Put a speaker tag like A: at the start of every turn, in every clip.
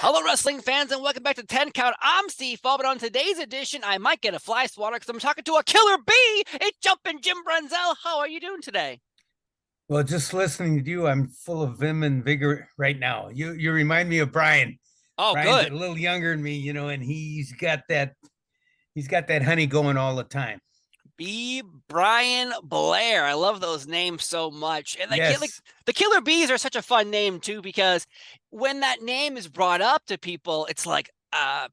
A: Hello, wrestling fans, and welcome back to 10 Count. I'm Steve Fall, but on today's edition, I might get a fly swatter because I'm talking to a killer bee. It's jumping Jim Brunzell. How are you doing today?
B: Well, just listening to you, I'm full of vim and vigor right now. You remind me of Brian.
A: Oh,
B: Brian's a
A: good.
B: little younger than me, and he's got that honey going all the time.
A: B. Brian Blair. I love those names so much. And
B: Yes.
A: the Killer Bees are such a fun name, too, because when that name is brought up to people, it's like,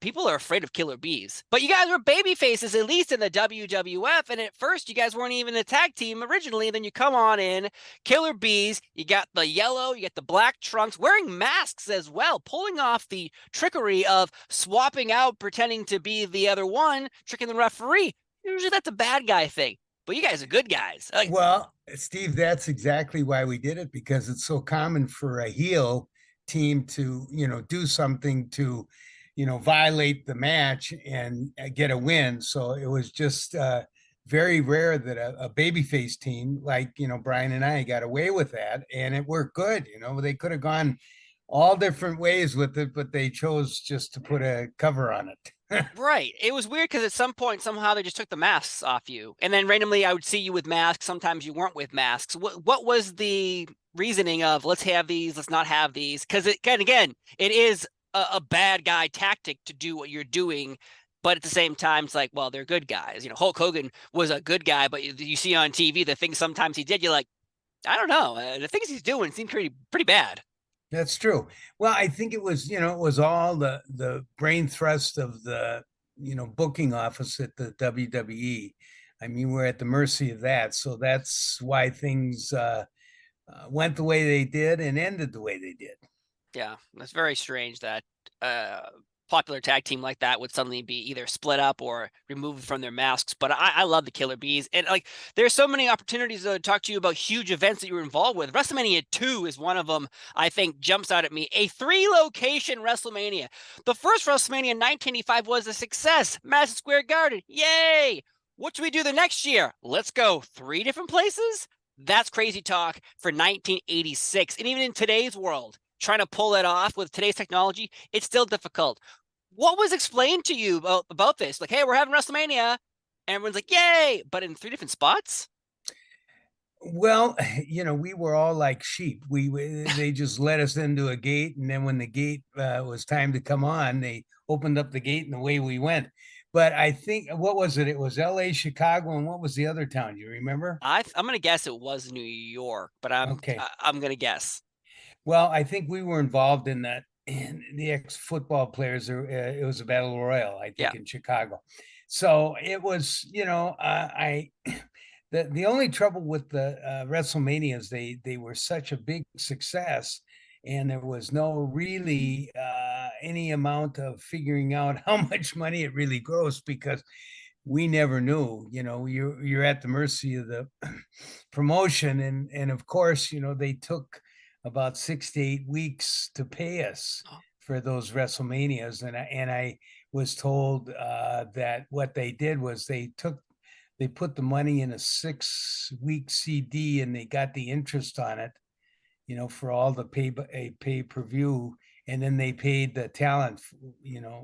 A: people are afraid of Killer Bees. But you guys were baby faces, at least in the WWF. And at first, you guys weren't even a tag team originally. Then you come on in, Killer Bees. You got the yellow, you got the black trunks, wearing masks as well, pulling off the trickery of swapping out, pretending to be the other one, tricking the referee. Usually that's a bad guy thing, but you guys are good guys. Like,
B: Well, Steve, that's exactly why we did it, because it's so common for a heel team to, do something to, violate the match and get a win. So it was just very rare that a babyface team like, Brian and I got away with that, and it worked good. They could have gone all different ways with it, but they chose just to put a cover on it.
A: right. It was weird because at some point, somehow they just took the masks off you. And then randomly I would see you with masks. Sometimes you weren't with masks. What was the reasoning of let's have these, let's not have these? Because again, it is a bad guy tactic to do what you're doing. But at the same time, it's like, well, they're good guys. Hulk Hogan was a good guy, but you see on TV the things sometimes he did, you're like, I don't know. The things he's doing seem pretty bad.
B: That's true. Well, I think it was all the brain thrust of the, booking office at the WWE. I mean, we're at the mercy of that. So that's why things went the way they did and ended the way they did.
A: Yeah, that's very strange that a popular tag team like that would suddenly be either split up or removed from their masks. But I love the Killer Bees. And like, there's so many opportunities to talk to you about huge events that you were involved with. WrestleMania 2 is one of them, I think, jumps out at me. A 3-location WrestleMania. The first WrestleMania in 1985 was a success. Madison Square Garden. Yay! What should we do the next year? Let's go 3 different places? That's crazy talk for 1986. And even in today's world, trying to pull it off with today's technology, it's still difficult. What was explained to you about this? Like, hey, we're having WrestleMania. And everyone's like, yay, but in 3 different spots?
B: Well, we were all like sheep. They just let us into a gate, and then when the gate was time to come on, they opened up the gate, and away we went. But I think what was it? It was L.A., Chicago, and what was the other town? You remember?
A: I'm gonna guess it was New York, but
B: Okay.
A: I'm gonna guess.
B: Well, I think we were involved in that. And the ex-football players, it was a battle royal, I
A: Yeah.
B: think, in Chicago. So it was, I the only trouble with the WrestleMania is they were such a big success, and there was no really any amount of figuring out how much money it really grossed, because we never knew. You're at the mercy of the promotion, and of course, they took about 6 to 8 weeks to pay us for those WrestleManias, and I was told that what they did was they put the money in a 6 week CD, and they got the interest on it, for all the pay per view, and then they paid the talent,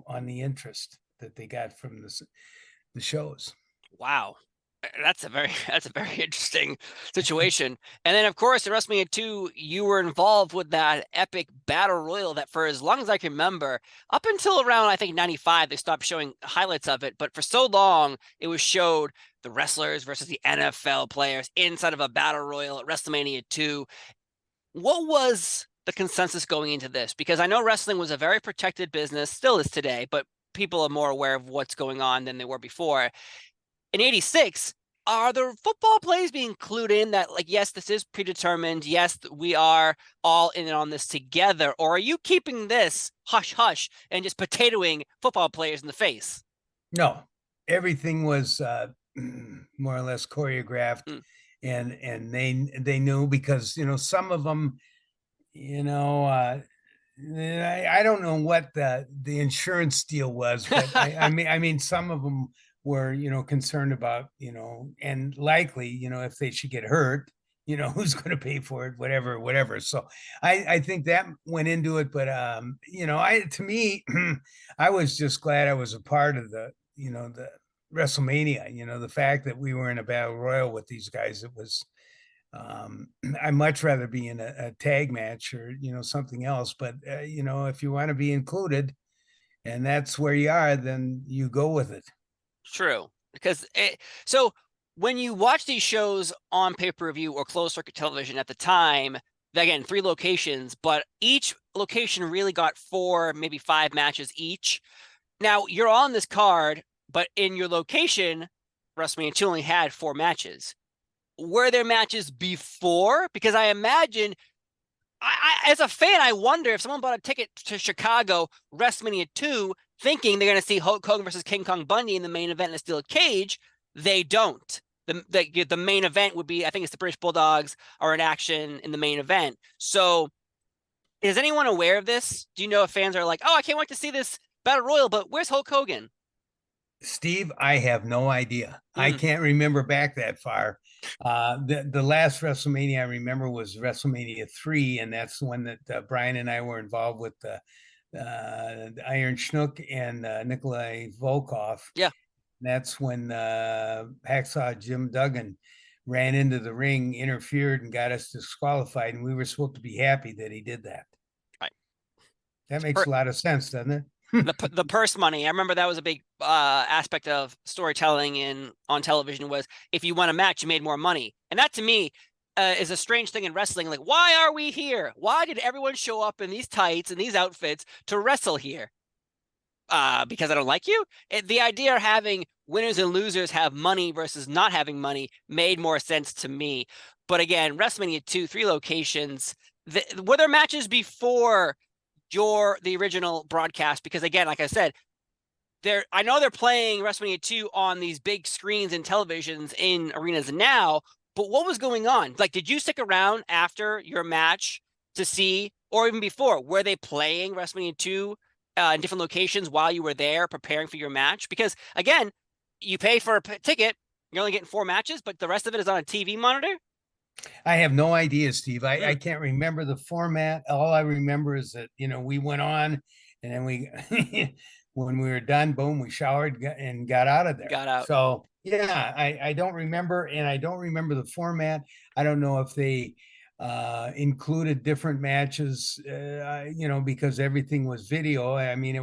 B: on the interest that they got from the shows.
A: Wow. That's a very interesting situation. And then of course in WrestleMania 2, you were involved with that epic battle royal that for as long as I can remember, up until around I think 95, they stopped showing highlights of it, but for so long it was showed the wrestlers versus the NFL players inside of a battle royal at WrestleMania 2. What was the consensus going into this? Because I know wrestling was a very protected business, still is today, but people are more aware of what's going on than they were before in 86, are the football plays being included in that? Like, yes, this is predetermined. Yes, we are all in on this together. Or are you keeping this hush hush and just potatoing football players in the face?
B: No, everything was more or less choreographed,
A: Mm.
B: and they knew, because some of them, you know uh I don't know what the insurance deal was, but I mean some of them were concerned about, and likely, if they should get hurt, who's going to pay for it, whatever. So I think that went into it. But to me, I was just glad I was a part of the WrestleMania. The fact that we were in a battle royal with these guys, it was I'd much rather be in a tag match or something else. But if you want to be included and that's where you are, then you go with it.
A: True. So when you watch these shows on pay-per-view or closed circuit television at the time, again, 3 locations, but each location really got 4, maybe 5 matches each. Now you're on this card, but in your location, WrestleMania 2 only had 4 matches. Were there matches before? Because I imagine, as a fan, I wonder if someone bought a ticket to Chicago WrestleMania 2 thinking they're going to see Hulk Hogan versus King Kong Bundy in the main event in a steel cage. They don't. The main event would be, I think it's the British Bulldogs are in action in the main event. So is anyone aware of this? Do you know if fans are like, oh, I can't wait to see this Battle Royal, but where's Hulk Hogan?
B: Steve, I have no idea. I
A: Mm,
B: can't remember back that far. The last WrestleMania I remember was WrestleMania 3, and that's when that Brian and I were involved with the Iron Schnook and Nikolai Volkov.
A: yeah.
B: That's when Hacksaw Jim Duggan ran into the ring, interfered, and got us disqualified, and we were supposed to be happy that he did that.
A: Right.
B: That makes a lot of sense, doesn't it?
A: The purse money. I remember that was a big aspect of storytelling in on television was if you won a match, you made more money, and that to me is a strange thing in wrestling. Like, why are we here? Why did everyone show up in these tights and these outfits to wrestle here? Because I don't like you. The idea of having winners and losers have money versus not having money made more sense to me. But again, WrestleMania 2, 3 locations. Were there matches before the original broadcast? Because again, like I said, I know they're playing WrestleMania 2 on these big screens and televisions in arenas now, but what was going on? Like, did you stick around after your match to see, or even before, were they playing WrestleMania 2 in different locations while you were there preparing for your match? Because again, you pay for a ticket, you're only getting 4 matches, but the rest of it is on a TV monitor.
B: I have no idea, Steve. I
A: Mm,
B: can't remember the format. All I remember is that, we went on and then when we were done, boom, we showered and got out of there.
A: got out.
B: So, yeah, I don't remember. And I don't remember the format. I don't know if they included different matches, because everything was video. I mean,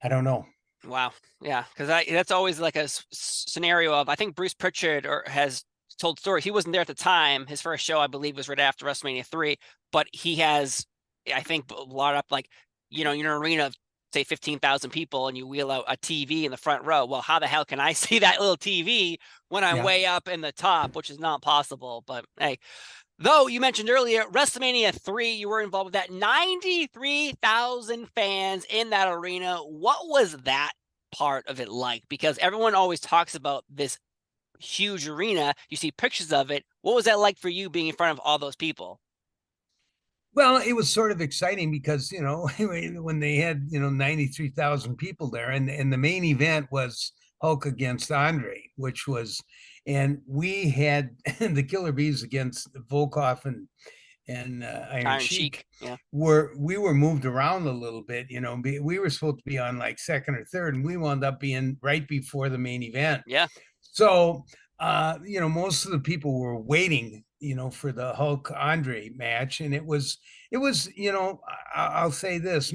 B: I don't know.
A: Wow. Yeah, because that's always like a scenario of I think Bruce Pritchard has told stories. He wasn't there at the time. His first show, I believe, was right after WrestleMania 3, but he has, I think, a lot up like, you're in an arena of say 15,000 people and you wheel out a TV in the front row. Well, how the hell can I see that little TV when I'm
B: Yeah.
A: way up in the top, which is not possible. But hey, though you mentioned earlier, WrestleMania 3, you were involved with that. 93,000 fans in that arena. What was that part of it like? Because everyone always talks about this huge arena. You see pictures of it. What was that like for you being in front of all those people?
B: Well, it was sort of exciting because, when they had, 93,000 people there, and the main event was Hulk against Andre, and we had the Killer Bees against Volkov and Iron
A: Iron
B: Sheik.
A: Sheik. Yeah.
B: We were moved around a little bit. We were supposed to be on like second or third, and we wound up being right before the main event.
A: Yeah.
B: So, most of the people were waiting, for the Hulk Andre match, and it was, I'll say this,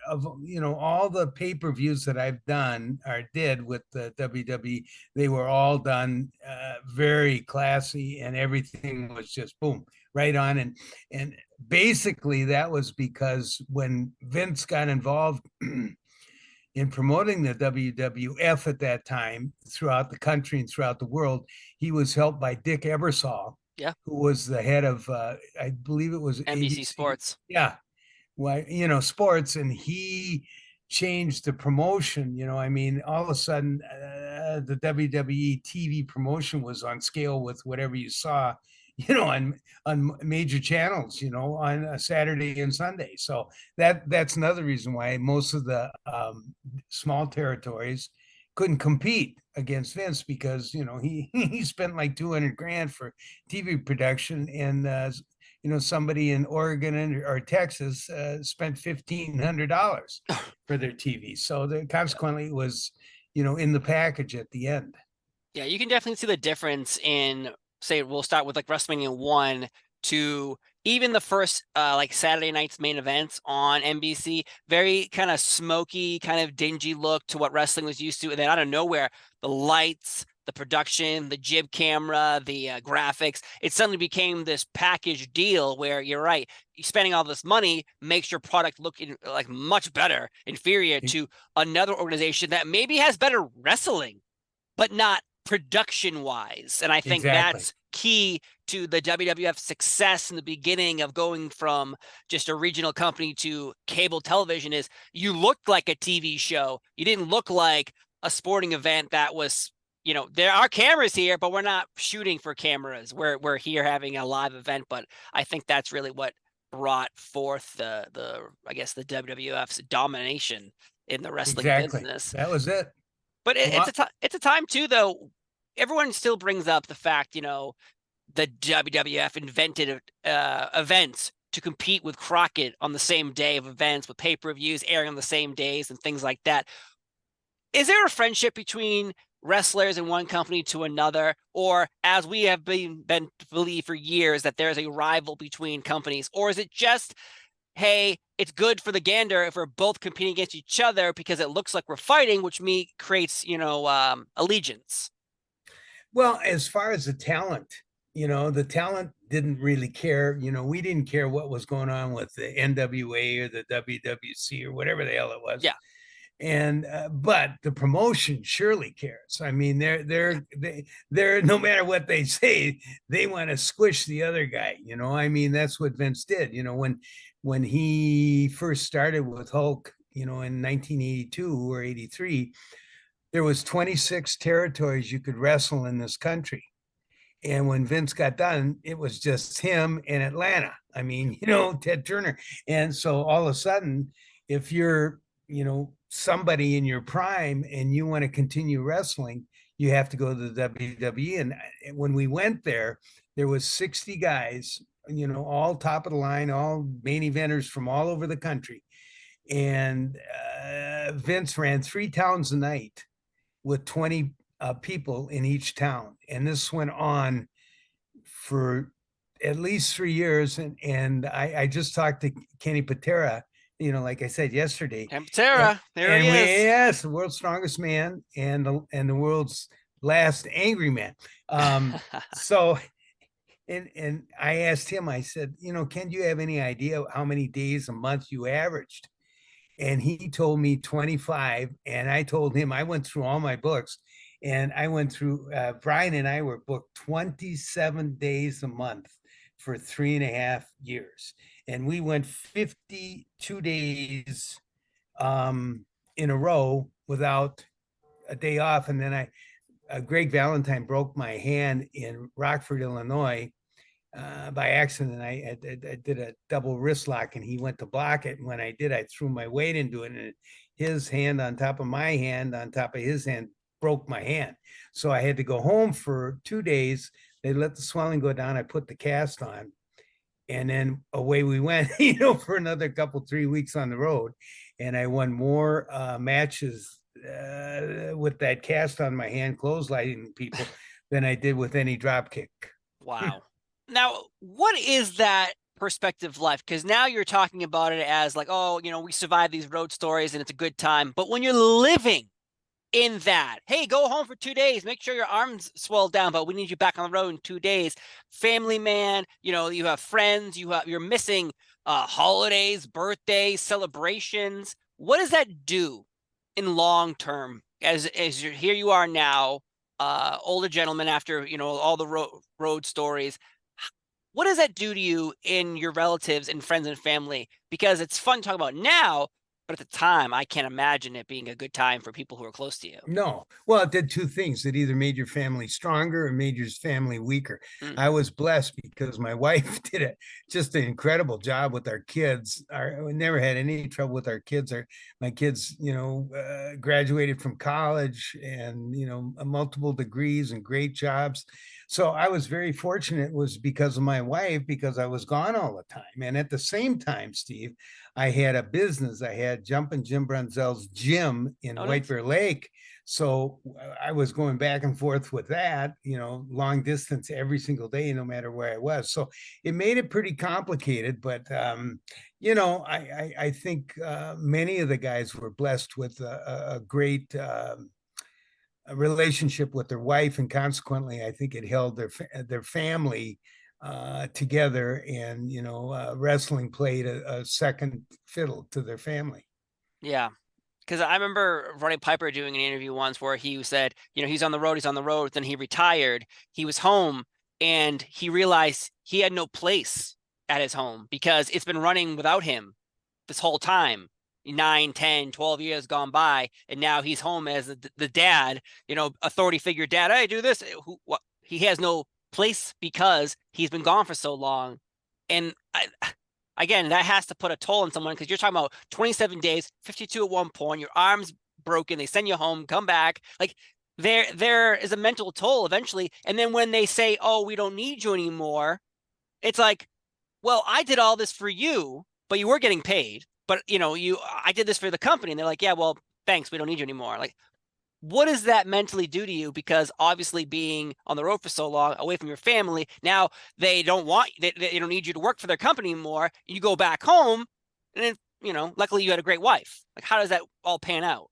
B: of all the pay-per-views that I've done or did with the WWE, they were all done very classy, and everything was just boom, right on, and basically that was because when Vince got involved in promoting the WWF at that time throughout the country and throughout the world, he was helped by Dick Ebersol,
A: Yeah.
B: who was the head of, I believe it was
A: NBC
B: ABC.
A: Sports.
B: Yeah, well, sports, and he changed the promotion. I mean, all of a sudden, the WWE TV promotion was on scale with whatever you saw, on major channels, on a Saturday and Sunday. So that's another reason why most of the small territories couldn't compete. against Vince because he he spent like 200 grand for TV production, and somebody in Oregon or Texas spent $1,500 for their TV. So consequently it was in the package at the end.
A: Yeah, you can definitely see the difference in, say, we'll start with like WrestleMania 1 to even the first like Saturday night's main events on NBC. Very kind of smoky, kind of dingy look to what wrestling was used to. And then out of nowhere, the lights, the production, the jib camera, the graphics, it suddenly became this package deal where you're right, spending all this money makes your product look like much better, inferior to another organization that maybe has better wrestling, but not production wise. And I think
B: Exactly.
A: that's key to the WWF success in the beginning of going from just a regional company to cable television is you looked like a TV show. You didn't look like a sporting event that was, there are cameras here, but we're not shooting for cameras. We're here having a live event. But I think that's really what brought forth the I guess the WWF's domination in the wrestling
B: Exactly.
A: business.
B: That was it.
A: But
B: Well,
A: it's a time too, though. Everyone still brings up the fact, the WWF invented events to compete with Crockett on the same day of events, with pay-per-views airing on the same days and things like that. Is there a friendship between wrestlers in one company to another, or as we have been believed for years that there's a rival between companies, or is it just, hey, it's good for the gander if we're both competing against each other because it looks like we're fighting, which creates, allegiance.
B: well, as far as the talent didn't really care. We didn't care what was going on with the NWA or the WWC or whatever the hell it was.
A: Yeah.
B: And but the promotion surely cares. I mean, they're no matter what they say, they want to squish the other guy. I mean, that's what Vince did. When he first started with Hulk, in 1982 or 83, there was 26 territories you could wrestle in this country. And when Vince got done, it was just him in Atlanta. I mean, Ted Turner. And so all of a sudden, if you're, somebody in your prime and you want to continue wrestling, you have to go to the WWE. And when we went there, there was 60 guys, all top of the line, all main eventers from all over the country. And Vince ran 3 towns a night with 20 people in each town. And this went on for at least 3 years. And I just talked to Kenny Patera, like I said yesterday. And,
A: Temptera, there he
B: and
A: is.
B: yes, the world's strongest man and the world's last angry man. So and I asked him, I said, Ken, do you have any idea how many days a month you averaged? And he told me 25. And I told him, I went through all my books, and I went through, Brian and I were booked 27 days a month for 3.5 years. And we went 52 days in a row without a day off. And then Greg Valentine broke my hand in Rockford, Illinois, by accident. I did a double wrist lock, and he went to block it. And when I did, I threw my weight into it, and his hand on top of my hand on top of his hand broke my hand. So I had to go home for 2 days. They let the swelling go down. I put the cast on, and then away we went, for another 3 weeks on the road. And I won more matches with that cast on my hand, clotheslining people, than I did with any drop kick.
A: Wow. Now, what is that perspective like? Because now you're talking about it as like, oh, we survived these road stories and it's a good time. But when you're living in that, hey, go home for 2 days, make sure your arms swell down, but we need you back on the road in 2 days. Family man, you have friends, you're missing holidays, birthdays, celebrations. What does that do in long term as here you are now, older gentleman after all the road stories? What does that do to you in your relatives and friends and family? Because it's fun to talk about now, But at the time, I can't imagine it being a good time for people who are close to you.
B: No. Well, it did two things. It either made your family stronger or made your family weaker.
A: Mm.
B: I was blessed because my wife did just an incredible job with our kids. We never had any trouble with our kids. My kids, graduated from college and, multiple degrees and great jobs. So I was very fortunate. It was because of my wife, because I was gone all the time. And at the same time, Steve, I had a business. I had Jumpin' Jim Brunzell's gym in
A: Oh,
B: White
A: nice.
B: Bear Lake. So I was going back and forth with that, long distance every single day, no matter where I was. So it made it pretty complicated. But, I think many of the guys were blessed with a great relationship with their wife. And consequently, I think it held their family together. And, wrestling played a second fiddle to their family.
A: Yeah. Because I remember Roddy Piper doing an interview once where he said, he's on the road, then he retired, he was home, and he realized he had no place at his home because it's been running without him this whole time. 9, 10, 12 years gone by, and now he's home as the dad, authority figure dad. Hey, do this. What? He has no place because he's been gone for so long. And again, that has to put a toll on someone because you're talking about 27 days, 52 at one point, your arm's broken, they send you home, come back. Like there is a mental toll eventually. And then when they say, oh, we don't need you anymore, it's like, well, I did all this for you, but you were getting paid. But I did this for the company. And they're like, yeah, well, thanks, we don't need you anymore. Like, what does that mentally do to you? Because obviously being on the road for so long, away from your family, now they don't they don't need you to work for their company anymore. You go back home, and then, luckily you had a great wife. Like, how does that all pan out?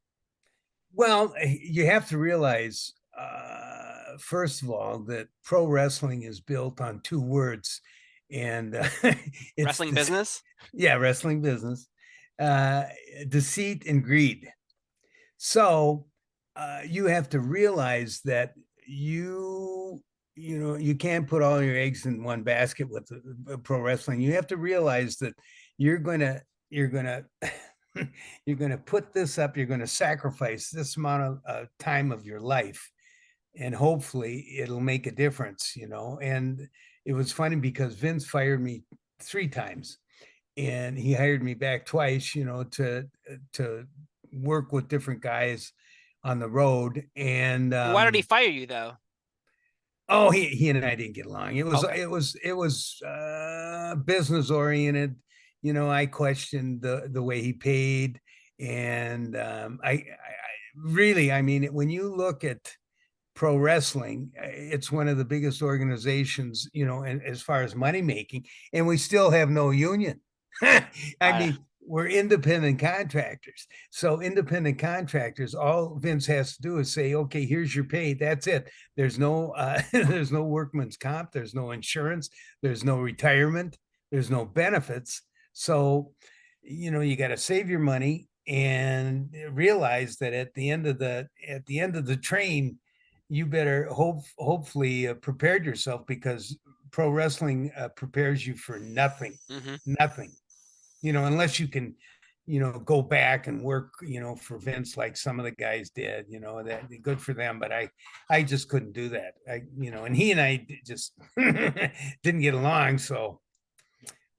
B: Well, you have to realize, first of all, that pro wrestling is built on two words, and it's
A: Wrestling
B: this,
A: business?
B: yeah, wrestling business, uh, deceit and greed. So you have to realize that you can't put all your eggs in one basket with pro wrestling. You have to realize that you're gonna you're gonna put this up. You're gonna sacrifice this amount of time of your life, and hopefully it'll make a difference. And it was funny because Vince fired me 3 times and he hired me back twice, to work with different guys on the road. And
A: Why did he fire you though?
B: oh, he and I didn't get along. It was
A: Okay.
B: business oriented. I questioned the way he paid, and I really, I mean, when you look at pro wrestling, it's one of the biggest organizations, and as far as money making, and we still have no union. I
A: I,
B: mean, we're independent contractors. So independent contractors, all Vince has to do is say, okay, here's your pay. That's it. There's no there's no workman's comp, there's no insurance, there's no retirement, there's no benefits. So, you got to save your money and realize that at the end of the train, you better hopefully prepared yourself, because pro wrestling prepares you for nothing,
A: mm-hmm.
B: nothing. Unless you can, go back and work, for Vince like some of the guys did. That good for them, but I just couldn't do that. And he and I just didn't get along, so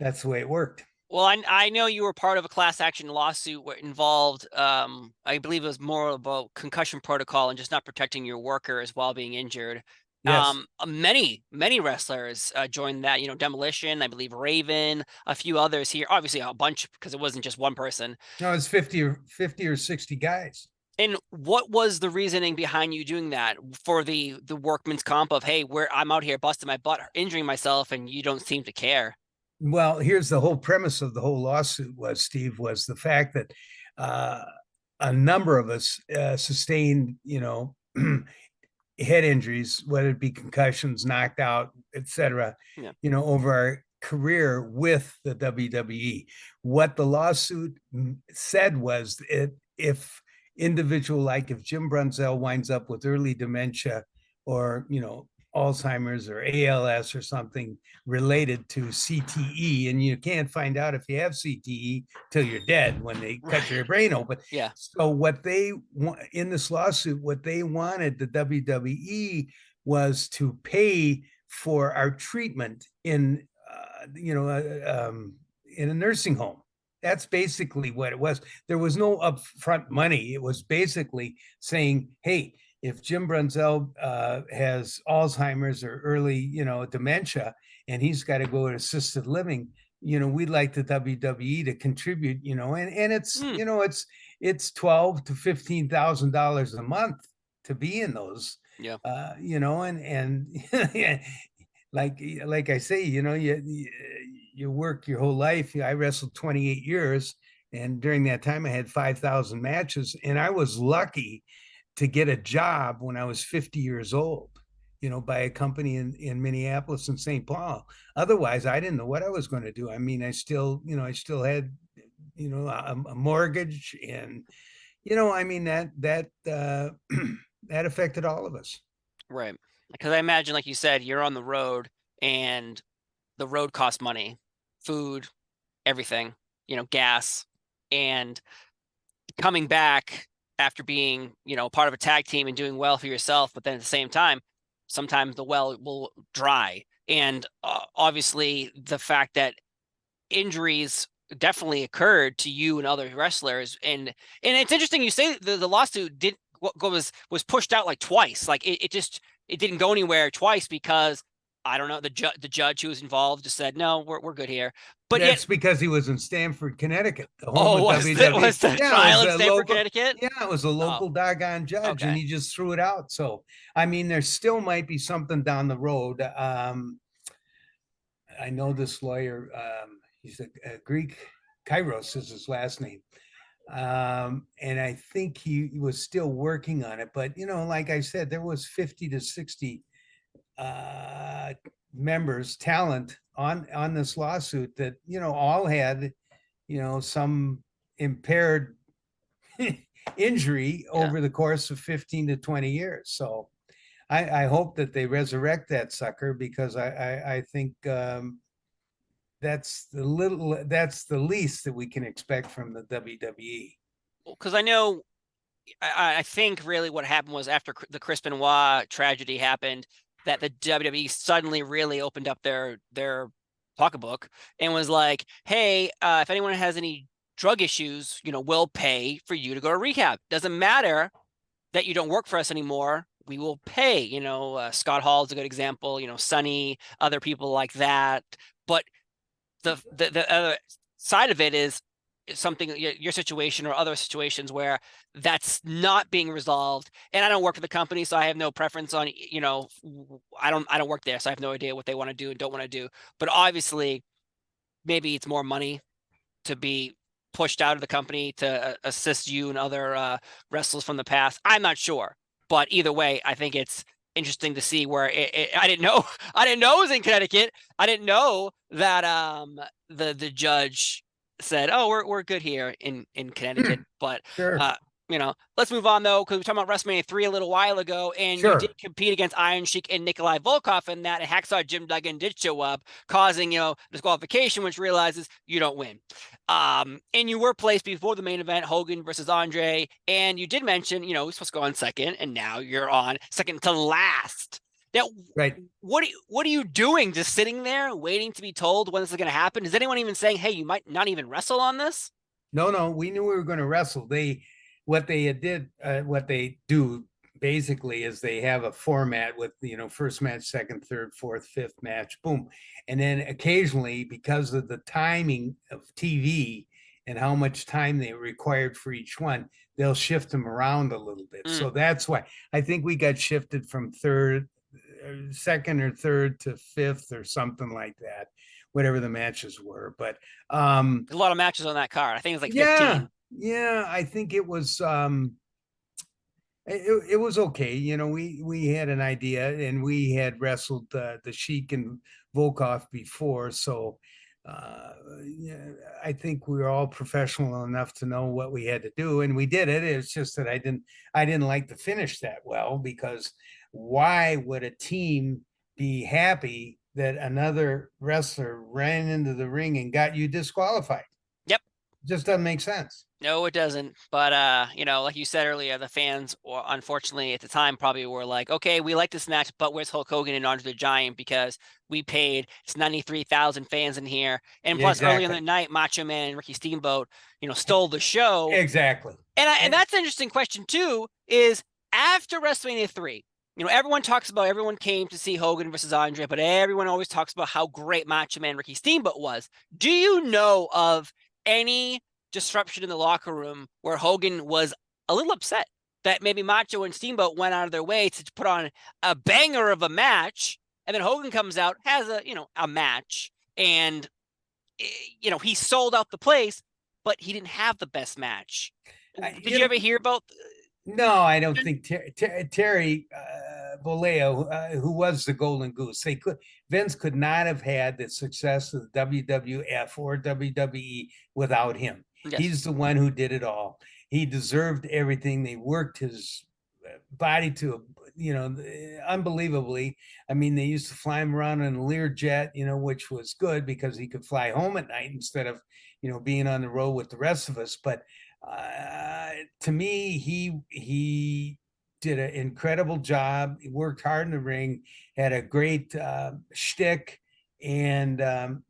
B: that's the way it worked.
A: Well, I know you were part of a class action lawsuit where involved, I believe it was more about concussion protocol and just not protecting your workers while being injured.
B: Yes.
A: Many wrestlers joined that, Demolition, I believe Raven, a few others here, obviously a bunch because it wasn't just one person.
B: No, it's 50 or 60 guys.
A: And what was the reasoning behind you doing that for the workman's comp of, hey, I'm out here busting my butt, injuring myself, and you don't seem to care?
B: Well, here's the whole premise of the whole lawsuit was the fact that uh, a number of us sustained, head injuries, whether it be concussions, knocked out, etc.,
A: Yeah.
B: over our career with the WWE. What the lawsuit said was if Jim Brunzell winds up with early dementia, or Alzheimer's or ALS or something related to CTE, and you can't find out if you have CTE till you're dead when they cut
A: Right.
B: your brain open.
A: Yeah.
B: So what they in this lawsuit, what they wanted the WWE was to pay for our treatment in a nursing home. That's basically what it was. There was no upfront money. It was basically saying, hey, if Jim Brunzell has Alzheimer's or early, dementia, and he's got to go to assisted living, we'd like the WWE to contribute, and it's,
A: Hmm.
B: it's $12,000 to $15,000 a month to be in those,
A: Yeah.
B: and like I say, you work your whole life. I wrestled 28 years, and during that time, I had 5,000 matches, and I was lucky to get a job when I was 50 years old, by a company in Minneapolis and St. Paul. Otherwise, I didn't know what I was going to do. I mean, I still had, a mortgage, and, I mean, that affected all of us.
A: Right. Because I imagine, like you said, you're on the road and the road costs money, food, everything, gas, and coming back after being, part of a tag team and doing well for yourself, but then at the same time, sometimes the well will dry. And obviously, the fact that injuries definitely occurred to you and other wrestlers, and it's interesting you say the lawsuit did what was pushed out like twice. Like it didn't go anywhere twice because I don't know, the judge who was involved just said no, we're good here. But yet,
B: That's because he was in Stamford, Connecticut, the home
A: oh,
B: of
A: was
B: WWE.
A: the
B: Yeah, it was
A: trial in
B: a
A: Stamford,
B: local.
A: Connecticut?
B: Yeah, it was a
A: Oh,
B: local doggone judge, and
A: okay.
B: he just threw it out. So, I mean, there still might be something down the road. I know this lawyer. He's a Greek. Kairos is his last name. And I think he was still working on it. But like I said, there was 50 to 60 uh, members, talent on this lawsuit that all had some impaired injury
A: Yeah.
B: over the course of 15 to 20 years. So I hope that they resurrect that sucker, because I think that's the least that we can expect from the WWE.
A: Because I know I think really what happened was after the Chris Benoit tragedy happened, that the WWE suddenly really opened up their pocketbook and was like, "Hey, if anyone has any drug issues, we'll pay for you to go to rehab. Doesn't matter that you don't work for us anymore. We will pay." Scott Hall is a good example. Sonny, other people like that. But the other side of it is something, your situation or other situations where that's not being resolved. And I don't work for the company, so I have no preference on, I don't work there, so I have no idea what they want to do and don't want to do. But obviously, maybe it's more money to be pushed out of the company to assist you and other wrestlers from the past. I'm not sure, but either way, I think it's interesting to see where I didn't know I didn't know it was in Connecticut. I didn't know that the judge said, "Oh, we're good here in Connecticut." But
B: Sure,
A: uh, let's move on though, because we were talking about WrestleMania 3 a little while ago, and you did
B: sure.
A: compete against Iron Sheik and Nikolai Volkov in that, and Hacksaw Jim Duggan did show up, causing disqualification, which realizes you don't win. And you were placed before the main event, Hogan versus Andre, and you did mention, you're supposed to go on second, and now you're on second to last. Now,
B: Right.
A: what are you doing? Just sitting there waiting to be told when this is going to happen? Is anyone even saying, "Hey, you might not even wrestle on this"?
B: No, no, we knew we were going to wrestle. What they do basically is they have a format with, first match, second, third, fourth, fifth match, boom. And then occasionally, because of the timing of TV and how much time they required for each one, they'll shift them around a little bit.
A: Mm.
B: So that's why I think we got shifted from second or third to fifth or something like that, whatever the matches were. But
A: There's a lot of matches on that card. I think it's like
B: yeah,
A: 15.
B: yeah, I think it was okay. We had an idea, and we had wrestled the Sheik and Volkov before, so yeah, I think we were all professional enough to know what we had to do, and we did it. It's just that I didn't like the finish that well, because why would a team be happy that another wrestler ran into the ring and got you disqualified?
A: Yep.
B: Just doesn't make sense.
A: No, it doesn't. But like you said earlier, the fans, unfortunately at the time, probably were like, "Okay, we like this match, but where's Hulk Hogan and Andre the Giant? Because we paid. It's 93,000 fans in here, and
B: Yeah,
A: plus earlier in the
B: exactly.
A: night, Macho Man and Ricky Steamboat, stole the show."
B: Exactly.
A: And
B: And
A: that's an interesting question too. Is after WrestleMania 3, everyone talks about everyone came to see Hogan versus Andre, but everyone always talks about how great Macho Man Ricky Steamboat was. Do you know of any disruption in the locker room where Hogan was a little upset that maybe Macho and Steamboat went out of their way to put on a banger of a match, and then Hogan comes out, has a match, and he sold out the place, but he didn't have the best match. Did
B: you
A: you
B: know,
A: ever hear about?
B: no, I don't think Terry Bollea, who was the Golden Goose, Vince could not have had the success of the WWF or WWE without him.
A: Yes.
B: He's the one who did it all. He deserved everything. They worked his body to, unbelievably. I mean, they used to fly him around in a Learjet, which was good because he could fly home at night instead of, being on the road with the rest of us. But to me, he did an incredible job. He worked hard in the ring, had a great shtick, and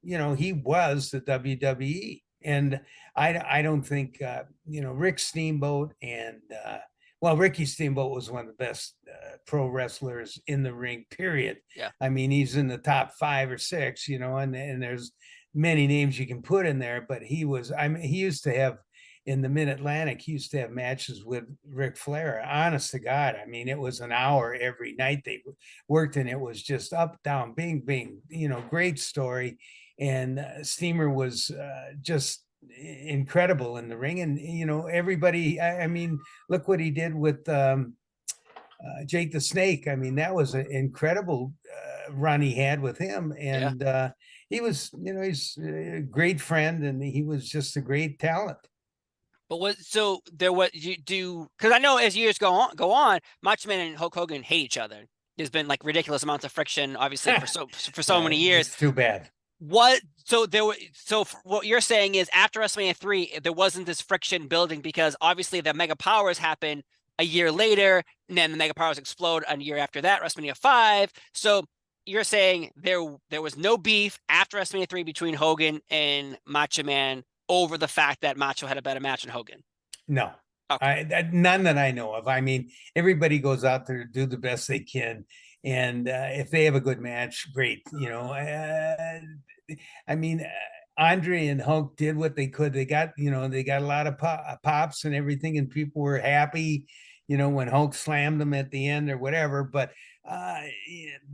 B: he was the WWE. And I don't think Rick Steamboat and Ricky Steamboat was one of the best pro wrestlers in the ring. Period.
A: Yeah.
B: I mean, he's in the top 5 or 6, and there's many names you can put in there, but he was. I mean, he used to have in the Mid Atlantic. He used to have matches with Ric Flair. Honest to God, I mean, it was an hour every night they worked, and it was just up, down, bing, bing. Great story. And Steamer was just incredible in the ring, and everybody. I mean, look what he did with Jake the Snake. I mean, that was an incredible run he had with him,
A: Yeah.
B: and he was, he's a great friend, and he was just a great talent.
A: But you do, because I know as years go on, Macho Man and Hulk Hogan hate each other. There's been like ridiculous amounts of friction, obviously for so many years.
B: It's too bad.
A: What you're saying is after WrestleMania 3, there wasn't this friction building because obviously the Mega Powers happened a year later, and then the Mega Powers explode a year after that, WrestleMania 5. So you're saying there was no beef after WrestleMania 3 between Hogan and Macho Man over the fact that Macho had a better match than Hogan.
B: No,
A: Okay.
B: none that I know of. I mean, everybody goes out there to do the best they can, and if they have a good match, great. I mean, Andre and Hulk did what they could. They got a lot of pops and everything, and people were happy, when Hulk slammed them at the end or whatever. But uh,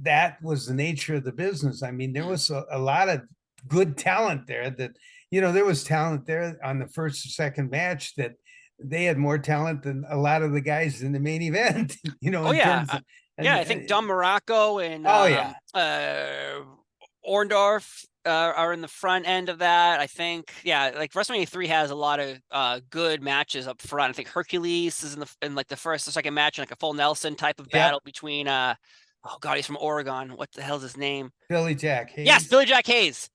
B: that was the nature of the business. I mean, there was a lot of good talent there that, there was talent there on the first or second match that they had more talent than a lot of the guys in the main event,
A: Oh
B: in
A: yeah,
B: terms of,
A: yeah.
B: and
A: I think Don Morocco and
B: oh yeah,
A: Orndorff are in the front end of that. I think, yeah, like WrestleMania 3 has a lot of good matches up front. I think Hercules is in like the first or second match, in like a full Nelson type of
B: yep,
A: battle between oh god, he's from Oregon. What the hell's his name?
B: Billy Jack
A: Yes,
B: Hayes.
A: Billy Jack Hayes.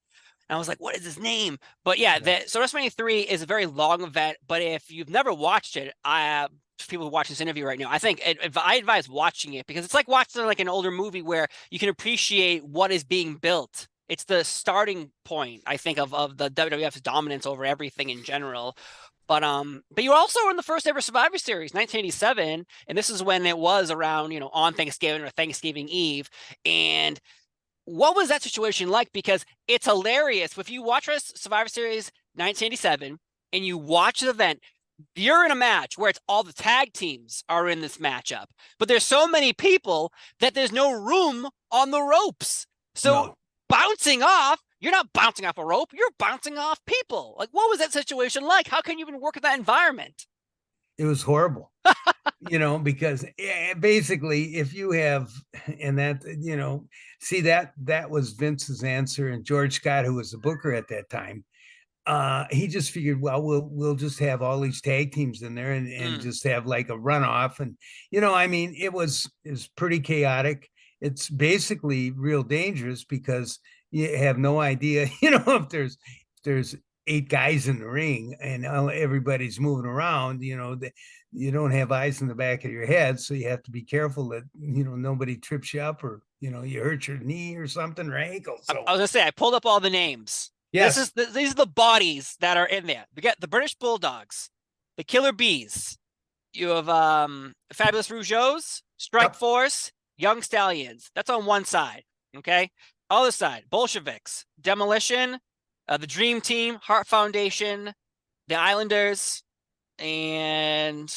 A: And I was like, what is his name? But yeah,
B: Yeah.
A: so WrestleMania 3 is a very long event. But if you've never watched it, people watching this interview right now, I think I advise watching it because it's like watching like an older movie where you can appreciate what is being built. It's the starting point, I think, of the WWF's dominance over everything in general. But you also were in the first ever Survivor Series, 1987, and this is when it was around, on Thanksgiving or Thanksgiving Eve. And what was that situation like? Because it's hilarious. If you watch Survivor Series 1987 and you watch the event, you're in a match where it's all the tag teams are in this matchup, but there's so many people that there's no room on the ropes. So
B: No,
A: bouncing off, you're not bouncing off a rope, you're bouncing off people. Like, what was that situation like? How can you even work in that environment?
B: it was horrible. Because basically, if you have, and that, see that was Vince's answer, and George Scott, who was the booker at that time, he just figured, well, we'll just have all these tag teams in there and
A: Mm.
B: just have like a runoff. And I mean, it was pretty chaotic. It's basically real dangerous because you have no idea, if there's eight guys in the ring and everybody's moving around, you don't have eyes in the back of your head, so you have to be careful that nobody trips you up, or you hurt your knee or something, or ankle.
A: I
B: So
A: was gonna say I pulled up all the names.
B: yes,
A: These are the bodies that are in there. We got the British Bulldogs, the Killer Bees. You have Fabulous Rougeaus, Strike
B: yep,
A: Force, Young Stallions. That's on one side. Okay. Other side, Bolsheviks, Demolition, the Dream Team, Heart Foundation, the Islanders, and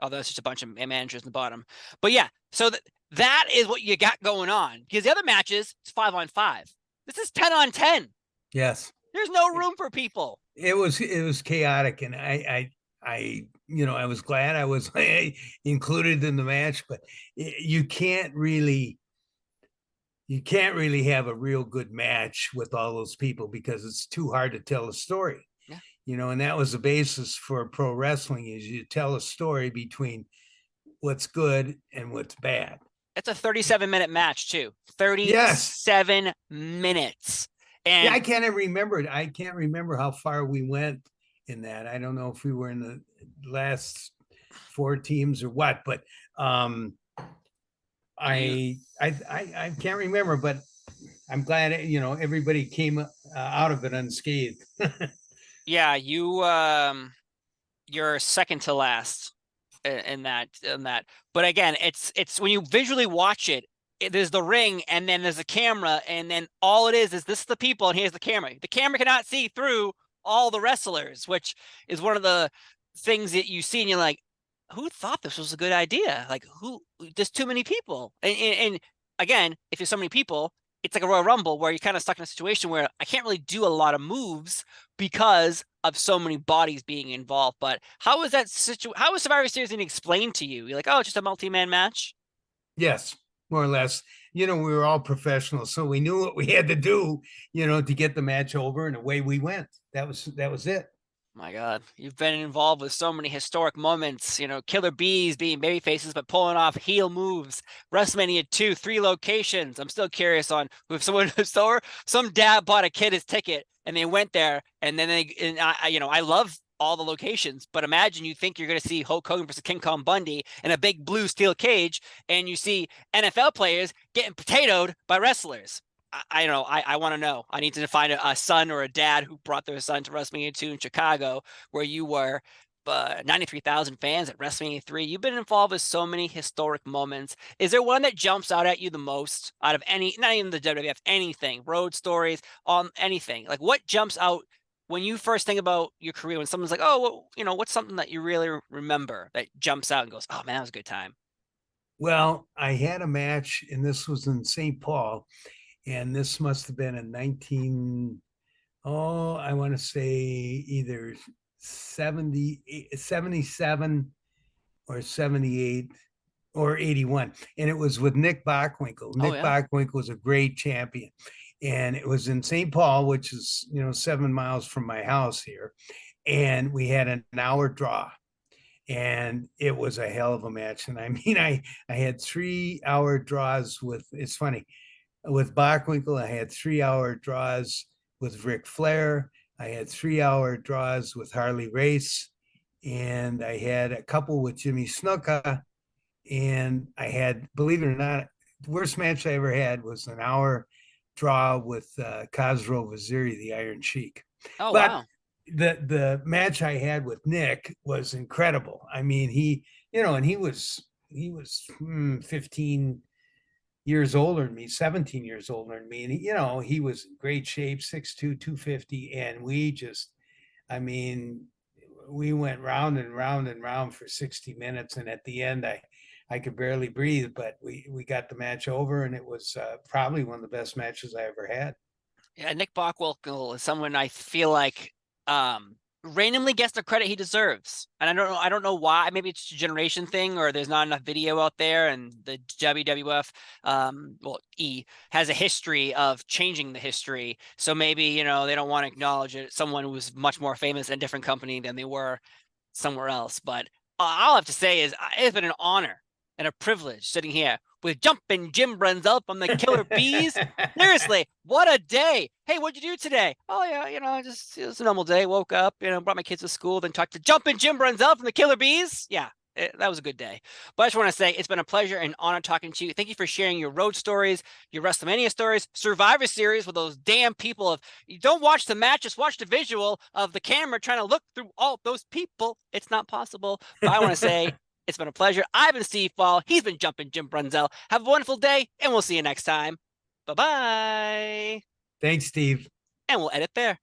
A: there's just a bunch of managers in the bottom. But yeah, so that is what you got going on. Because the other matches, it's 5-on-5. This is 10-on-10.
B: yes.
A: There's no room for people.
B: It was chaotic, and I was glad I was included in the match, but you can't really have a real good match with all those people because it's too hard to tell a story.
A: Yeah.
B: And that was the basis for pro wrestling, is you tell a story between what's good and what's bad.
A: It's a 37-minute match, too.
B: Yes.
A: 37 minutes.
B: Yeah,
A: And
B: I can't remember how far we went in that. I don't know if we were in the last four teams or what, but
A: you,
B: I can't remember. But I'm glad everybody came out of it unscathed.
A: yeah, you're second to last in that. But again, it's when you visually watch it, there's the ring and then there's a camera, and then all it is this is the people and here's the camera. The camera cannot see through all the wrestlers, which is one of the things that you see and you're like, who thought this was a good idea? Like, who? There's too many people, and again, if there's so many people, it's like a Royal Rumble where you're kind of stuck in a situation where I can't really do a lot of moves because of so many bodies being involved. But how was that situation? How was Survivor Series explained to you? You're like, oh, it's just a multi-man match.
B: Yes, more or less. We were all professionals, so we knew what we had to do, to get the match over, and away we went. That was it.
A: My God, you've been involved with so many historic moments, Killer Bees being baby faces, but pulling off heel moves. WrestleMania 2, 3 locations. I'm still curious on if some dad bought a kid his ticket and they went there, and then I love all the locations, but imagine you think you're going to see Hulk Hogan versus King Kong Bundy in a big blue steel cage, and you see NFL players getting potatoed by wrestlers. I don't know. I want to know. I need to find a son or a dad who brought their son to WrestleMania 2 in Chicago, where you were. 93,000 fans at WrestleMania 3. You've been involved with so many historic moments. Is there one that jumps out at you the most out of any, not even the WWF, anything, road stories, on anything? Like, what jumps out when you first think about your career, when someone's like, oh, well, what's something that you really remember that jumps out and goes, oh man, that was a good time?
B: Well, I had a match, and this was in St. Paul, and this must have been in 19, oh, I want to say either 77 or 78 or 81. And it was with Nick Bockwinkel.
A: Oh,
B: Nick
A: yeah.
B: Bockwinkel was a great champion. And it was in St. Paul, which is, 7 miles from my house here. And we had an hour draw. And it was a hell of a match. And I mean, I had 3 hour draws it's funny, with Bockwinkel, I had 3 hour draws with Ric Flair. I had 3 hour draws with Harley Race. And I had a couple with Jimmy Snuka. And I had, believe it or not, the worst match I ever had was an hour draw with Khosrow Vaziri, the Iron Sheik.
A: Oh,
B: But
A: wow.
B: the match I had with Nick was incredible. I mean, and he was 15 years older than me, 17 years older than me. And he was in great shape, 6'2", 250. And I mean, we went round and round and round for 60 minutes. And at the end, I could barely breathe, but we got the match over, and it was probably one of the best matches I ever had.
A: Yeah, Nick Bockwinkel is someone I feel like randomly gets the credit he deserves. And I don't know why. Maybe it's a generation thing, or there's not enough video out there, and the WWF, well, E has a history of changing the history. So maybe, you know, they don't want to acknowledge it. Someone who's much more famous in a different company than they were somewhere else. But all I have to say is it's been an honor and a privilege sitting here with Jumpin' Jim Brunzell from the Killer Bees. Seriously, what a day. Hey, what'd you do today? Oh, yeah, you know, just it was a normal day. Woke up, you know, brought my kids to school, then talked to Jumpin' Jim Brunzell from the Killer Bees. Yeah, that was a good day. But I just want to say it's been a pleasure and honor talking to you. Thank you for sharing your road stories, your WrestleMania stories, Survivor Series with those damn people of, you don't watch the match, just watch the visual of the camera trying to look through all those people. It's not possible. But I want to say it's been a pleasure. I've been Steve Fall. He's been Jumping Jim Brunzell. Have a wonderful day, and we'll see you next time. Bye-bye.
B: Thanks, Steve.
A: And we'll edit there.